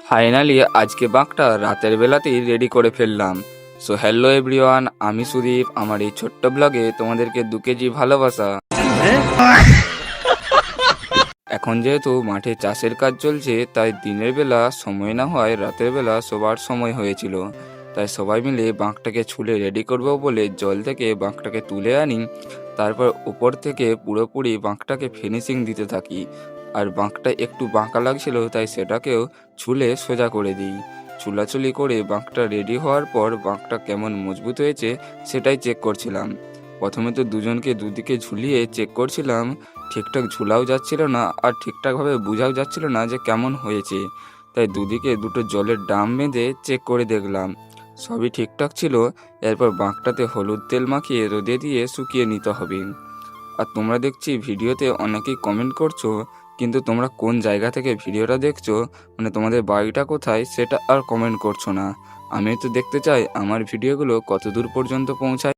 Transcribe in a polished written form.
Finally আজকে বাঁকটা রাতের বেলাতেই ready করে ফেললাম। সো হ্যালো এভরিওয়ান, আমি সুদীপ। আমার এই ছোট্ট ব্লগে তোমাদেরকে 2 কেজি ভালোবাসা। এখন যেহেতু মাঠে চাষের কাজ চলছে, তাই দিনের বেলা সময় না হওয়ায় রাতের বেলা সবার সময় হয়েছিল। তাই সবাই মিলে বাঁকটাকে ছুলে রেডি করব বলে জল থেকে বাঁকটাকে তুলে আনি। তারপর উপর থেকে পুরোপুরি বাঁকটাকে ফিনিশিং দিতে থাকি। আর বাঁকটা একটু বাঁকা লাগছিল, তাই সেটাকেও ছুলে সোজা করে দিই। চুলাচুলি করে বাঁকটা রেডি হওয়ার পর বাঁকটা কেমন মজবুত হয়েছে সেটাই চেক করছিলাম। প্রথমে তো দুজনকে দুদিকে ঝুলিয়ে চেক করছিলাম। ঠিকঠাক ঝুলাও যাচ্ছিল না, আর ঠিকঠাকভাবে বোঝাও যাচ্ছিল না যে কেমন হয়েছে। তাই দুদিকে দুটো জলের ড্রাম বেঁধে চেক করে দেখলাম, সবই ঠিকঠাক ছিল। এরপর বাঁকটাতে হলুদ তেল মাখিয়ে রোদে দিয়ে শুকিয়ে নিতে হবে। আর তোমরা দেখছি ভিডিওতে অনেকেই কমেন্ট করছো, কিন্তু তোমরা কোন জায়গা থেকে ভিডিওটা দেখছো, মানে তোমাদের বাড়িটা কোথায় সেটা আর কমেন্ট করছো না। আমি তো দেখতে চাই আমার ভিডিওগুলো কত দূর পর্যন্ত পৌঁছায়।